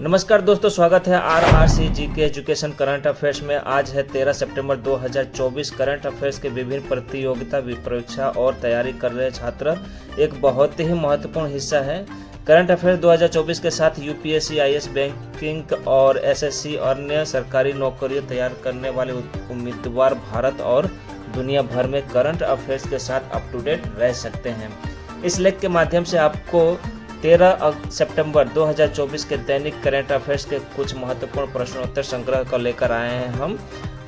नमस्कार दोस्तों, स्वागत है RRC के एजुकेशन करंट अफेयर्स में। आज है 13 सितंबर 2024। करंट अफेयर्स के विभिन्न प्रतियोगिता परीक्षा और तैयारी कर रहे छात्र एक बहुत ही महत्वपूर्ण हिस्सा है। करंट अफेयर्स 2024 के साथ UPSC, IAS, बैंकिंग और SSC अन्य सरकारी नौकरियां तैयार करने वाले उम्मीदवार भारत और दुनिया भर में करंट अफेयर्स के साथ अप टू डेट रह सकते हैं। इस लेख के माध्यम से आपको 13 सितंबर 2024 के दैनिक करंट अफेयर्स के कुछ महत्वपूर्ण प्रश्नोत्तर संग्रह को लेकर आए हैं हम।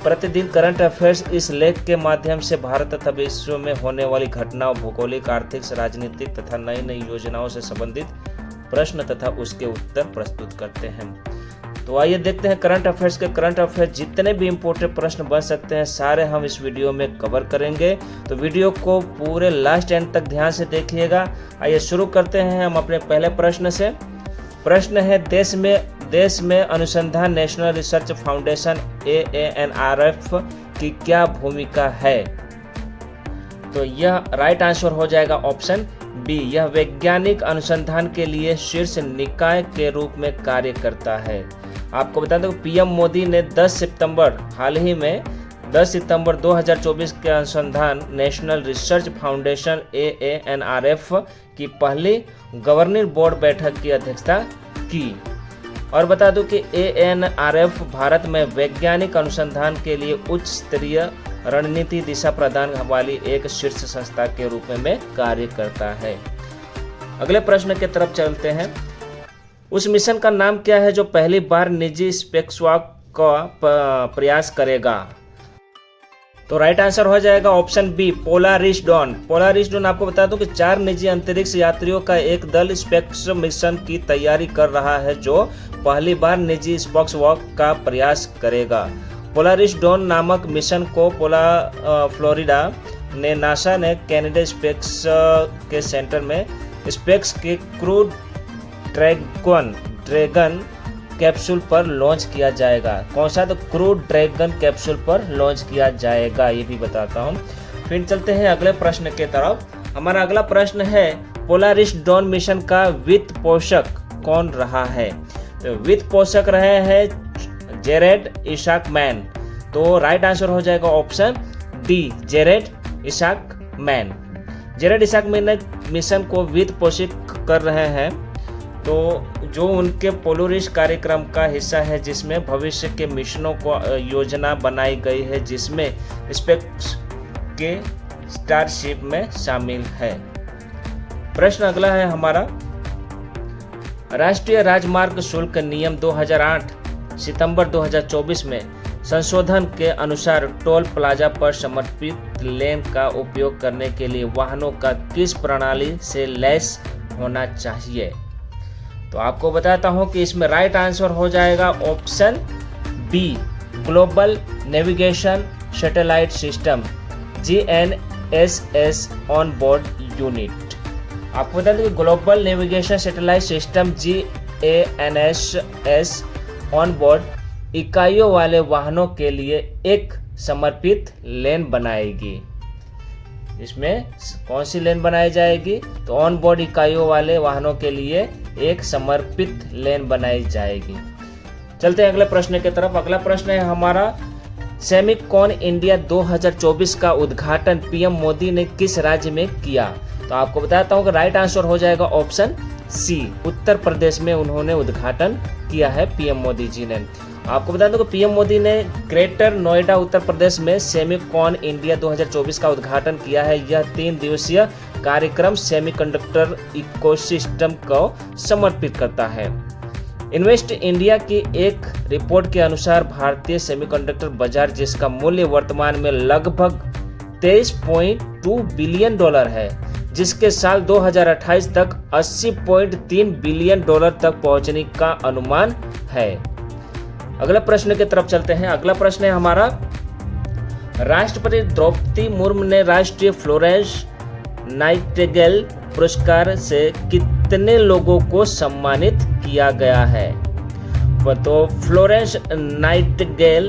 प्रतिदिन करंट अफेयर्स इस लेख के माध्यम से भारत तथा विश्व में होने वाली घटनाओं, भौगोलिक, आर्थिक, राजनीतिक तथा नई नई योजनाओं से संबंधित प्रश्न तथा उसके उत्तर प्रस्तुत करते हैं। तो आइए देखते हैं करंट अफेयर्स के करंट अफेयर्स जितने भी इम्पोर्टेंट प्रश्न बन सकते हैं सारे हम इस वीडियो में कवर करेंगे। तो वीडियो को पूरे लास्ट एंड तक ध्यान से देखिएगा। आइए शुरू करते हैं हम अपने पहले प्रश्न से। प्रश्न है, देश में अनुसंधान नेशनल रिसर्च फाउंडेशन AANRF की क्या भूमिका है? तो यह राइट आंसर हो जाएगा ऑप्शन बी। यह वैज्ञानिक अनुसंधान के लिए शीर्ष निकाय के रूप में कार्य करता है। आपको बता दें PM मोदी ने 10 सितंबर हाल ही में 10 सितंबर 2024 के अनुसंधान नेशनल रिसर्च फाउंडेशन AANRF की पहली गवर्निंग बोर्ड बैठक की अध्यक्षता की। और बता दूं कि AANRF भारत में वैज्ञानिक अनुसंधान के लिए उच्च स्तरीय रणनीति दिशा प्रदान वाली एक शीर्ष संस्था के रूप में कार्य करता है। अगले प्रश्न की तरफ चलते हैं। उस मिशन का नाम क्या है जो पहली बार निजी स्पेसवॉक का प्रयास करेगा? तो राइट आंसर हो जाएगा option B, Polaris Dawn. Polaris Dawn आपको बता दूं कि 4 निजी अंतरिक्ष यात्रियों का एक दल स्पेस मिशन की तैयारी कर रहा है जो पहली बार निजी स्पेसवॉक का प्रयास करेगा। पोलारिस डॉन नामक मिशन को फ्लोरिडा ने नासा ने कैनेडा स्पेस के सेंटर में स्पेस के क्रू ड्रैगन कैप्सूल पर लॉन्च किया जाएगा। कौन सा? तो क्रू ड्रैगन कैप्सूल पर लॉन्च किया जाएगा, ये भी बताता हूँ। फिर चलते हैं अगले प्रश्न के तरफ। हमारा अगला प्रश्न है, पोलारिस डॉन मिशन का वित्त पोषक कौन रहा है? तो वित्त पोषक रहे हैं जेरेड इसाकमैन। तो राइट आंसर हो जाएगा ऑप्शन डी, जेरेड इसाकमैन। जेरेड इसाकमैन ने मिशन को वित्त पोषित कर रहे हैं, तो जो उनके पोलारिस कार्यक्रम का हिस्सा है जिसमें भविष्य के मिशनों को योजना बनाई गई है जिसमें स्पेस के स्टारशिप में शामिल है। प्रश्न अगला है हमारा, राष्ट्रीय राजमार्ग शुल्क नियम 2008 सितंबर 2024 में संशोधन के अनुसार टोल प्लाजा पर समर्पित लेन का उपयोग करने के लिए वाहनों का किस प्रणाली से लैस होना चाहिए? तो आपको बताता हूं कि इसमें राइट आंसर हो जाएगा option B, global navigation satellite system GNSS on board unit. आपको बता दें कि global navigation satellite system GNSS on board इकाइयों वाले वाहनों के लिए एक समर्पित लेन बनाएगी। इसमें कौन सी लेन बनाई जाएगी? तो ऑन बोर्ड इकाइयों वाले वाहनों के लिए एक समर्पित लेन बनाई जाएगी। चलते हैं अगले प्रश्न की तरफ। अगला प्रश्न है हमारा, सेमिकॉन इंडिया 2024 का उद्घाटन PM मोदी ने किस राज्य में किया? तो आपको बताता हूँ कि राइट आंसर हो जाएगा ऑप्शन सी, उत्तर प्रदेश में उन्होंने उद्घाटन किया है PM मोदी जी ने। आपको बता दूं कि PM मोदी ने ग्रेटर नोएडा उत्तर प्रदेश में सेमिकॉन इंडिया 2024 का उद्घाटन किया है। यह 3 दिवसीय कार्यक्रम सेमीकंडक्टर इकोसिस्टम को समर्पित करता है। इन्वेस्ट इंडिया की एक रिपोर्ट के अनुसार भारतीय सेमीकंडक्टर बाजार, जिसका मूल्य वर्तमान में लगभग $23.2 बिलियन है, जिसके साल 2028 तक $80.3 बिलियन तक पहुंचने का अनुमान है। अगला प्रश्न की तरफ चलते हैं। अगला प्रश्न है हमारा, राष्ट्रपति द्रौपदी मुर्मू ने राष्ट्रीय फ्लोरेंस नाइटिंगेल पुरस्कार से कितने लोगों को सम्मानित किया गया है? तो फ्लोरेंस नाइटिंगेल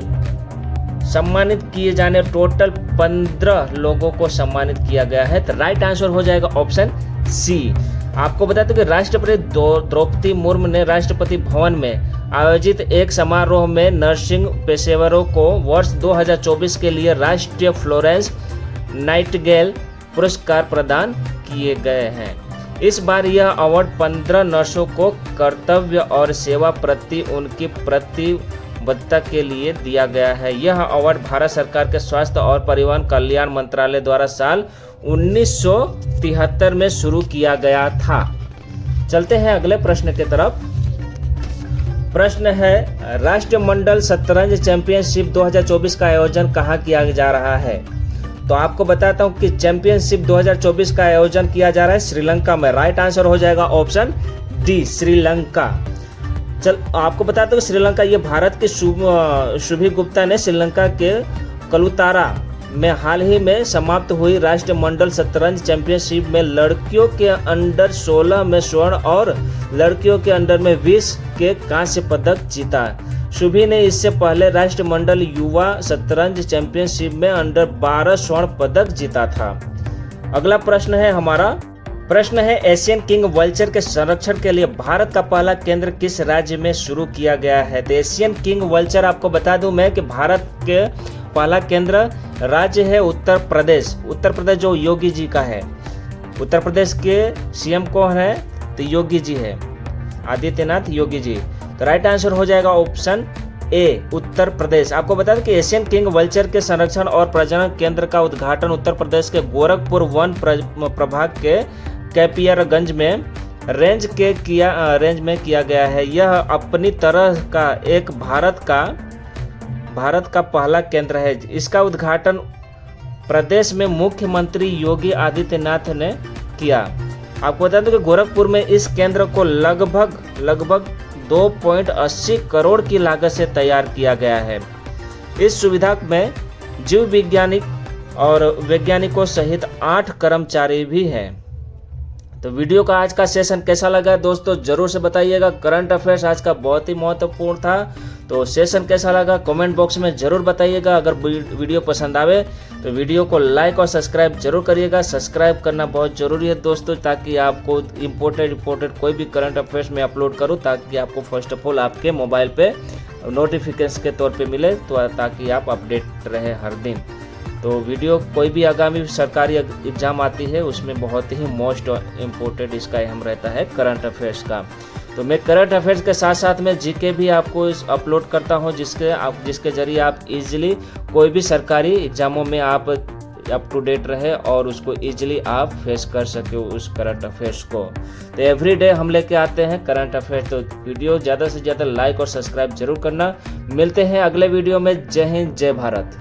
सम्मानित किए जाने टोटल 15 लोगों को सम्मानित किया गया है। तो राइट आंसर हो जाएगा ऑप्शन सी, आपको बता दें कि राष्ट्रपति द्रौपदी मुर्मू ने राष्ट्रपति भवन में आयोजित एक समारोह में नर्सिंग पेशेवरों को वर्ष 2024 के लिए राष्ट्रीय फ्लोरेंस नाइटिंगेल पुरस्कार प्रदान किए गए हैं। इस बार यह अवार्ड 15 नर्सों को कर्तव्य और सेवा प्रति उनकी प्रतिबद्धता के लिए दिया गया है। यह अवार्ड भारत सरकार के स्वास्थ्य और परिवार कल्याण मंत्रालय द्वारा साल 1973 में शुरू किया गया था। चलते हैं अगले प्रश्न की तरफ। प्रश्न है, राष्ट्रमंडल शतरंज चैंपियनशिप 2024 का आयोजन कहाँ किया जा रहा है? तो आपको बताता हूँ कि चैंपियनशिप 2024 का आयोजन किया जा रहा है श्रीलंका में। राइट आंसर हो जाएगा ऑप्शन डी, श्रीलंका। चल आपको बताता हूँ श्रीलंका, ये भारत के शुभी गुप्ता ने श्रीलंका के कलुतारा में हाल ही में समाप्त हुई राष्ट्रमंडल शतरंज चैंपियनशिप में लड़कियों के अंडर 16 में स्वर्ण और लड़कियों के अंडर में 20 के कांस्य पदक जीता। शुभी ने इससे पहले राष्ट्रमंडल युवा शतरंज चैंपियनशिप में अंडर 12 स्वर्ण पदक जीता था। अगला प्रश्न है हमारा, प्रश्न है एशियन किंग वल्चर के संरक्षण के लिए भारत का पहला केंद्र किस राज्य में शुरू किया गया है? तो एशियन किंग वल्चर आपको बता दूं मैं कि भारत के पहला केंद्र राज्य है उत्तर प्रदेश। उत्तर प्रदेश जो योगी जी का है। उत्तर प्रदेश के सीएम कौन है? तो योगी जी है, आदित्यनाथ योगी जी। तो राइट आंसर हो जाएगा ऑप्शन ए, उत्तर प्रदेश। आपको बता दें कि एशियन किंग वल्चर के संरक्षण और प्रजनन केंद्र का उद्घाटन उत्तर प्रदेश के गोरखपुर वन प्रभाग के कैपियरगंज में रेंज में किया गया है। यह अपनी तरह का एक भारत का पहला केंद्र है। इसका उद्घाटन प्रदेश में मुख्यमंत्री योगी आदित्यनाथ ने किया। आपको बता दें कि गोरखपुर में इस केंद्र को लगभग 2.80 करोड़ की लागत से तैयार किया गया है। इस सुविधा में जीव वैज्ञानिक और वैज्ञानिकों सहित 8 कर्मचारी भी हैं। तो वीडियो का आज का सेशन कैसा लगा दोस्तों जरूर से बताइएगा। करंट अफेयर्स आज का बहुत ही महत्वपूर्ण था। तो सेशन कैसा लगा कमेंट बॉक्स में जरूर बताइएगा। अगर वीडियो पसंद आवे तो वीडियो को लाइक और सब्सक्राइब जरूर करिएगा। सब्सक्राइब करना बहुत जरूरी है दोस्तों, ताकि आपको इम्पोर्टेंट कोई भी करंट अफेयर्स में अपलोड करूँ, ताकि आपको फर्स्ट ऑफ ऑल आपके मोबाइल पे नोटिफिकेशन के तौर पे मिले, तो ताकि आप अपडेट रहे हर दिन। तो वीडियो कोई भी आगामी सरकारी एग्जाम आती है उसमें बहुत ही मोस्ट इम्पोर्टेंट इसका अहम रहता है करंट अफेयर्स का। तो मैं करंट अफेयर्स के साथ साथ में जीके भी आपको अपलोड करता हूं, जिसके जरिए आप इजीली कोई भी सरकारी एग्जामों में आप अप टू डेट रहे और उसको इजीली आप फेस कर सके उस करंट अफेयर्स को। तो एवरीडे हम लेके आते हैं करंट अफेयर्स। तो वीडियो ज़्यादा से ज़्यादा लाइक और सब्सक्राइब जरूर करना। मिलते हैं अगले वीडियो में। जय हिंद, जय भारत।